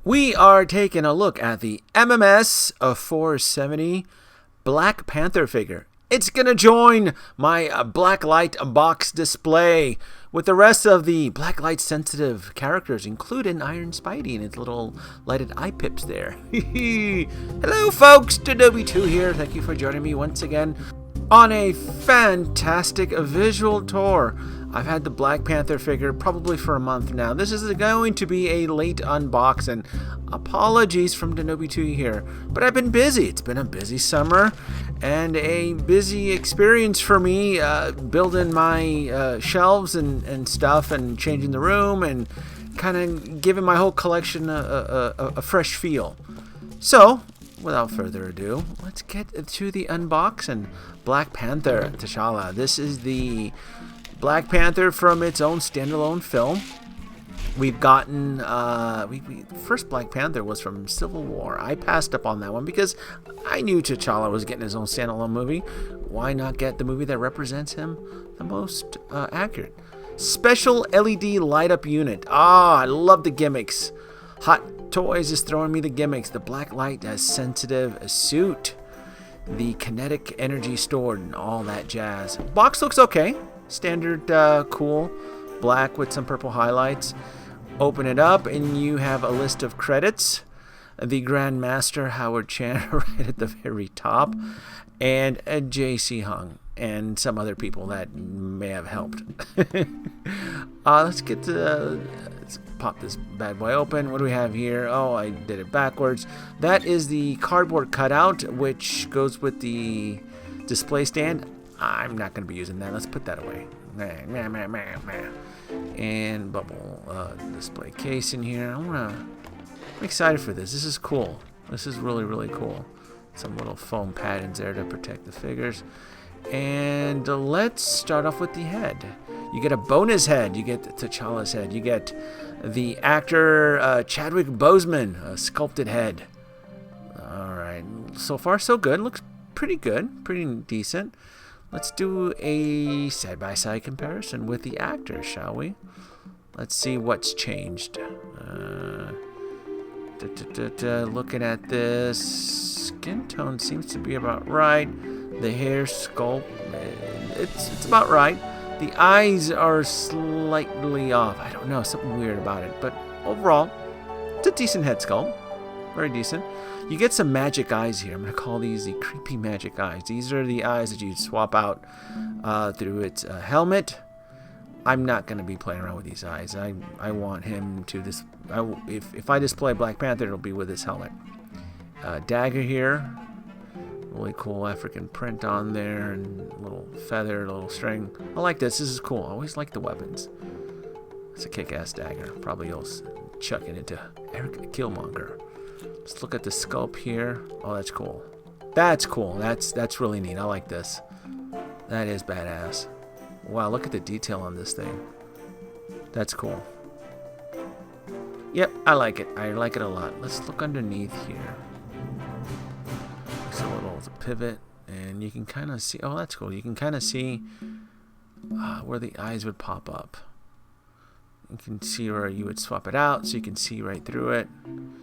We are taking a look at the MMS470 Black Panther figure. It's going to join my blacklight box display with the rest of the blacklight sensitive characters, including Iron Spidey and its little lighted eye pips there. Hello folks, Adobe2 here. Thank you for joining me once again on a fantastic visual tour. I've had the Black Panther figure probably for a month now. This is going to be a late unboxing. Apologies from Denobi2 here, but I've been busy. It's been a busy summer and a busy experience for me building my shelves and stuff and changing the room and kind of giving my whole collection a fresh feel. So, without further ado, let's get to the unboxing. Black Panther T'Challa. This is the Black Panther from its own standalone film. We've gotten first Black Panther was from Civil War. I passed up on that one because I knew T'Challa was getting his own standalone movie. Why not get the movie that represents him the most accurate? Special LED light up unit. I love the gimmicks. Hot Toys is throwing me the gimmicks. The black light as sensitive a suit. The kinetic energy stored and all that jazz. Box looks okay. Standard cool black with some purple highlights. Open it up and you have a list of credits. The Grand Master Howard Chan right at the very top, and J.C. Hung and some other people that may have helped. Let's pop this bad boy open. What do we have here? Oh, I did it backwards. That is the cardboard cutout, which goes with the display stand. I'm not going to be using that. Let's put that away. And bubble display case in here. I'm excited for this. This is cool. This is really, really cool. Some little foam paddings there to protect the figures. And let's start off with the head. You get a bonus head. You get T'Challa's head. You get the actor Chadwick Boseman, a sculpted head. All right. So far, so good. Looks pretty good. Pretty decent. Let's do a side-by-side comparison with the actors, shall we? Let's see what's changed. Looking at this, skin tone seems to be about right. The hair sculpt, it's about right. The eyes are slightly off. I don't know, something weird about it. But overall, it's a decent head sculpt. Very decent. You get some magic eyes here. I'm going to call these the creepy magic eyes. These are the eyes that you swap out through its helmet. I'm not going to be playing around with these eyes. I want him to if I display Black Panther, it'll be with his helmet. Dagger here. Really cool African print on there, and a little feather, a little string. I like this. This is cool. I always like the weapons. It's a kick-ass dagger. Probably you'll chuck it into Eric Killmonger. Let's look at the sculpt here. Oh, that's cool. That's cool. That's really neat. I like this. That is badass. Wow, look at the detail on this thing. That's cool. Yep, I like it. I like it a lot. Let's look underneath here. So it's a pivot, and you can kind of see. Oh, that's cool. You can kind of see where the eyes would pop up. You can see where you would swap it out, so you can see right through it.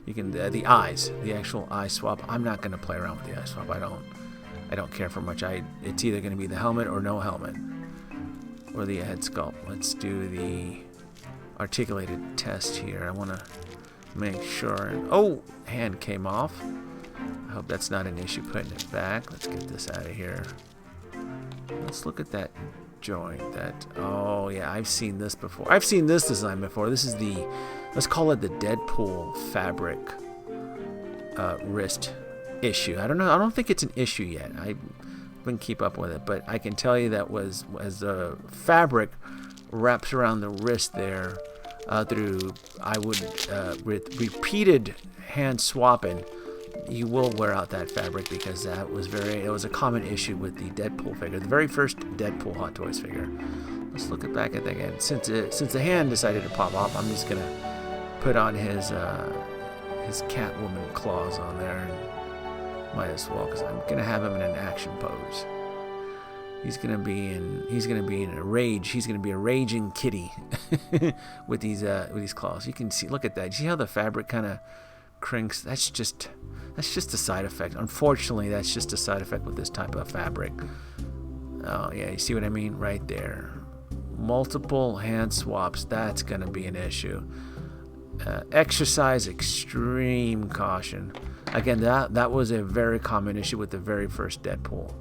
You can the eyes, the actual eye swap. I'm not going to play around with the eye swap. I don't care for much. It's either going to be the helmet or no helmet, or the head sculpt. Let's do the articulated test here. I want to make sure. Oh, hand came off. I hope that's not an issue putting it back. Let's get this out of here. Let's look at that joint. Oh yeah, I've seen this before. I've seen this design before. This is let's call it the Deadpool fabric wrist issue. I don't know. I don't think it's an issue yet. I wouldn't keep up with it, but I can tell you that as the fabric wraps around the wrist there through with repeated hand swapping, you will wear out that fabric, because it was a common issue with the Deadpool figure, the very first Deadpool Hot Toys figure. Let's look back at that again. Since the hand decided to pop off, I'm just gonna put on his Catwoman claws on there, and might as well, because I'm gonna have him in an action pose. He's gonna be in a rage. He's gonna be a raging kitty with these claws. You can see. Look at that. See how the fabric kind of crinks. That's just a side effect. Unfortunately, that's just a side effect with this type of fabric. Oh yeah, you see what I mean? Right there. Multiple hand swaps, that's going to be an issue. Exercise extreme caution. Again, that was a very common issue with the very first Deadpool.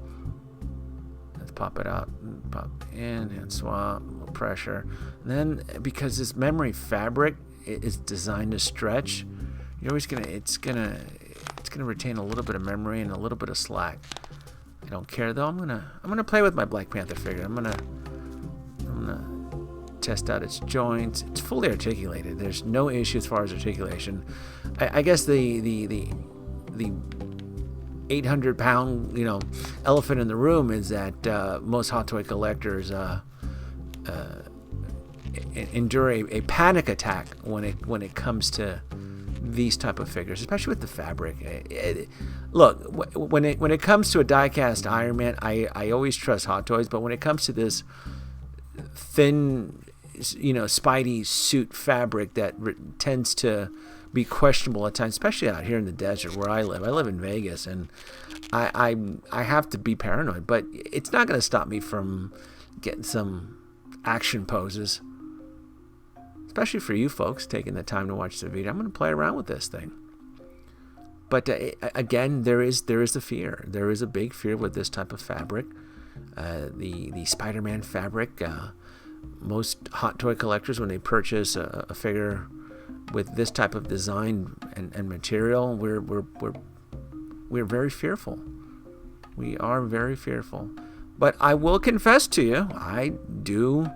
Let's pop it out. Pop in, hand swap, little pressure. And then, because this memory fabric is designed to stretch, you're always it's gonna retain a little bit of memory and a little bit of slack. I don't care though. I'm gonna play with my Black Panther figure. I'm gonna test out its joints. It's fully articulated. There's no issue as far as articulation. I guess the 800-pound elephant in the room is that most hot toy collectors endure a panic attack when it comes to these type of figures, especially with the fabric. Look, when it comes to a die-cast Iron Man, I always trust Hot Toys, but when it comes to this thin, Spidey suit fabric that tends to be questionable at times, especially out here in the desert where I live in Vegas, and I have to be paranoid, but it's not going to stop me from getting some action poses. Especially for you folks taking the time to watch the video. I'm going to play around with this thing. But again, there is a fear. There is a big fear with this type of fabric. The Spider-Man fabric. Most hot toy collectors, when they purchase a figure with this type of design and material, we're very fearful. We are very fearful. But I will confess to you, I do.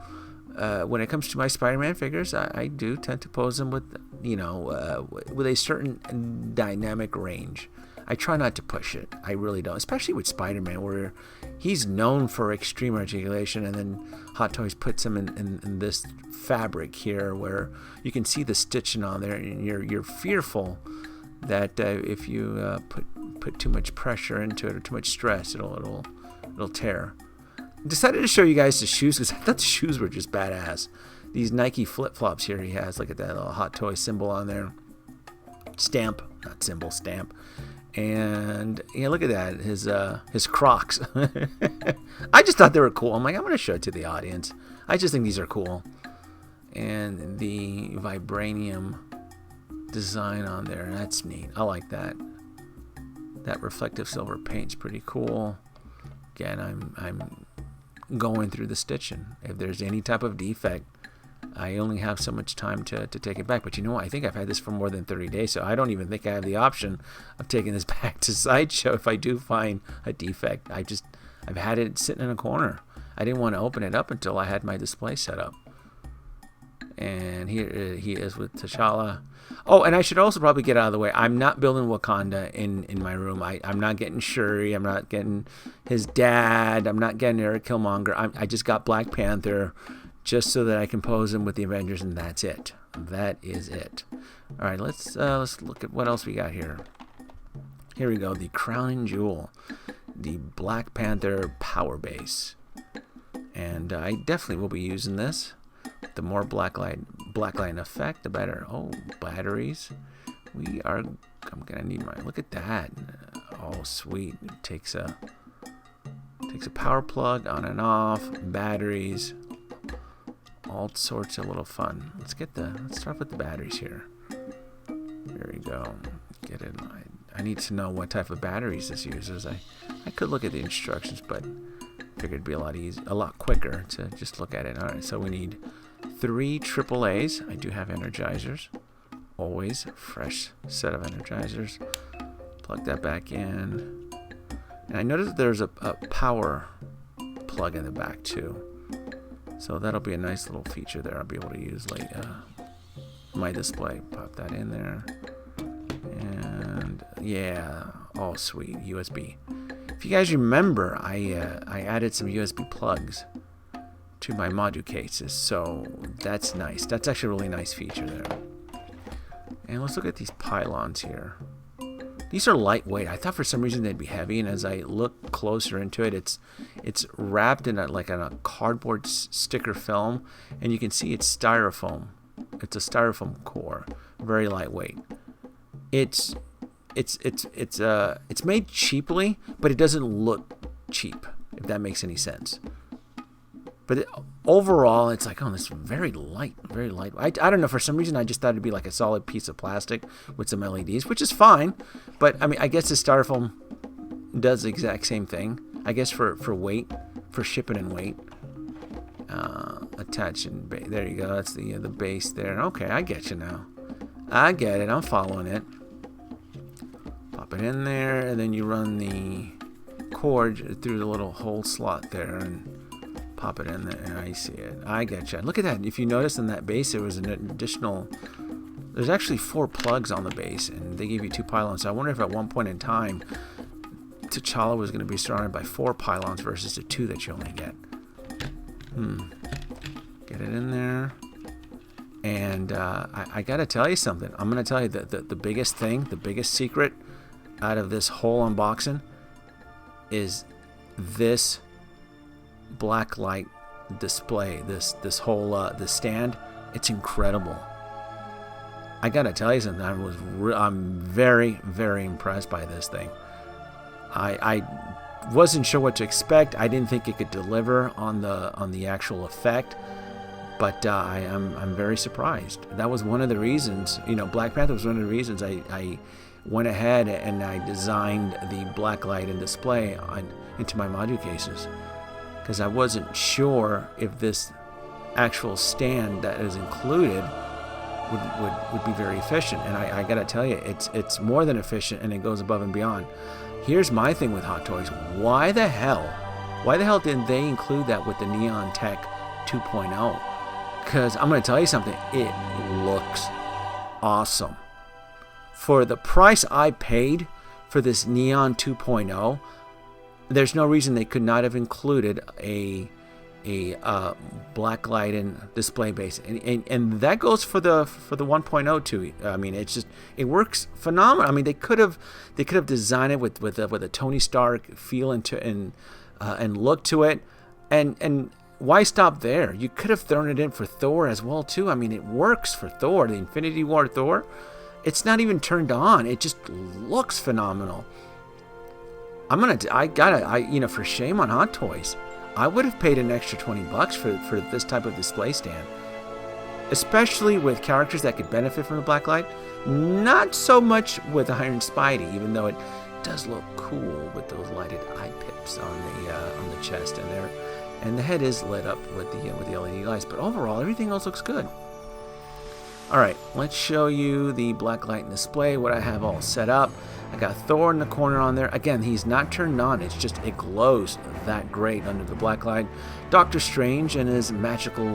When it comes to my Spider-Man figures, I do tend to pose them with, with a certain dynamic range. I try not to push it. I really don't, especially with Spider-Man, where he's known for extreme articulation, and then Hot Toys puts him in this fabric here, where you can see the stitching on there, and you're fearful that if you put too much pressure into it or too much stress, it'll tear. Decided to show you guys the shoes because I thought the shoes were just badass. These Nike flip-flops here he has. Look at that little Hot Toy symbol on there. Stamp. Not symbol, stamp. And yeah, look at that. His Crocs. I just thought they were cool. I'm like, I'm going to show it to the audience. I just think these are cool. And the vibranium design on there. That's neat. I like that. That reflective silver paint's pretty cool. Again, I'm going through the stitching. If there's any type of defect, I only have so much time to take it back. But you know what? I think I've had this for more than 30 days, so I don't even think I have the option of taking this back to Sideshow if I do find a defect. I've had it sitting in a corner. I didn't want to open it up until I had my display set up. And here he is with T'Challa. Oh, and I should also probably get out of the way. I'm not building Wakanda in my room. I'm not getting Shuri. I'm not getting his dad. I'm not getting Eric Killmonger. I just got Black Panther just so that I can pose him with the Avengers, and that's it. That is it. All right, let's look at what else we got here. Here we go. The crowning jewel, the Black Panther power base, and I definitely will be using this. The more blacklight effect, the better. Oh, batteries. I'm gonna need my. Look at that. Oh, sweet. It takes a power plug on and off. Batteries. All sorts of little fun. Let's start with the batteries here. There we go. Get it. I need to know what type of batteries this uses. I could look at the instructions, but figured it'd be a lot quicker to just look at it. All right, so we need 3 AAAs. I do have energizers. Always fresh set of energizers. Plug that back in. And I noticed there's a power plug in the back too. So that'll be a nice little feature there. I'll be able to use like my display. Pop that in there. And yeah, oh sweet, USB. If you guys remember, I added some USB plugs to my module cases, so that's nice. That's actually a really nice feature there. And let's look at these pylons here. These are lightweight. I thought for some reason they'd be heavy, and as I look closer into it, it's wrapped in a cardboard sticker film, and you can see it's styrofoam. It's a styrofoam core, very lightweight. it's made cheaply, but it doesn't look cheap, if that makes any sense. But overall, it's like, oh, this is very light, very light. I don't know, for some reason I just thought it'd be like a solid piece of plastic with some LEDs, which is fine. But I mean, I guess the styrofoam does the exact same thing. I guess for weight, for shipping and weight. Attach and there you go. That's the base there. Okay, I get you now. I get it. I'm following it. Pop it in there, and then you run the cord through the little hole slot there, and pop it in there. I see it. I get you. Look at that. If you notice in that base, there was an additional. There's actually 4 plugs on the base, and they gave you 2 pylons. So I wonder if at one point in time, T'Challa was going to be surrounded by 4 pylons versus the 2 that you only get. Get it in there. And I got to tell you something. I'm going to tell you that the biggest thing, the biggest secret out of this whole unboxing is this black light display. This whole this stand. It's incredible. I got to tell you something. I'm very, very impressed by this thing. I wasn't sure what to expect. I didn't think it could deliver on the actual effect, but I'm very surprised. That was one of the reasons, Black Panther was one of the reasons I went ahead and I designed the black light and display into my module cases, because I wasn't sure if this actual stand that is included would be very efficient. And I gotta tell you, it's more than efficient, and it goes above and beyond. Here's my thing with Hot Toys. Why the hell didn't they include that with the Neon Tech 2.0? Because I'm going to tell you something. It looks awesome. For the price I paid for this Neon 2.0, there's no reason they could not have included a black light and display base, and that goes for the 1.0 too. I mean, it works phenomenal. I mean, they could have designed it with a Tony Stark feel and look to it, and why stop there? You could have thrown it in for Thor as well too. I mean, it works for Thor, the Infinity War Thor. It's not even turned on. It just looks phenomenal. For shame on Hot Toys. I would have paid an extra $20 for this type of display stand, especially with characters that could benefit from the black light. Not so much with Iron Spidey, even though it does look cool with those lighted eye pips on the chest and there, and the head is lit up with the LED lights. But overall, everything else looks good. All right, let's show you the black light and display. What I have all set up. I got Thor in the corner on there. Again, he's not turned on. It's just it glows that great under the black light. Doctor Strange and his magical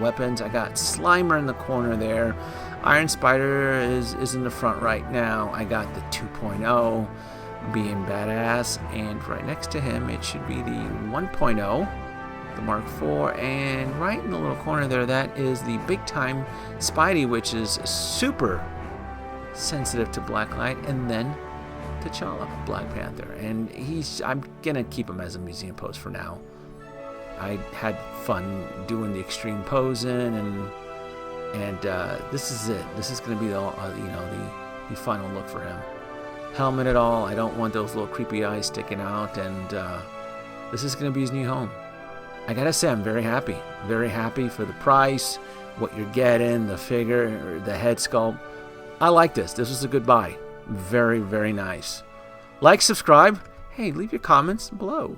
weapons. I got Slimer in the corner there. Iron Spider is in the front right now. I got the 2.0 being badass. And right next to him, it should be the 1.0, the Mark IV. And right in the little corner there, that is the big time Spidey, which is super sensitive to black light. And then T'Challa, Black Panther, and I'm gonna keep him as a museum pose for now. I had fun doing the extreme posing, and this is it. This is gonna be the final look for him. Helmet at all. I don't want those little creepy eyes sticking out, and this is gonna be his new home. I gotta say, I'm very happy for the price, what you're getting, the figure, the head sculpt. I like this. This was a good buy. Very, very nice. Like, subscribe. Hey, leave your comments below.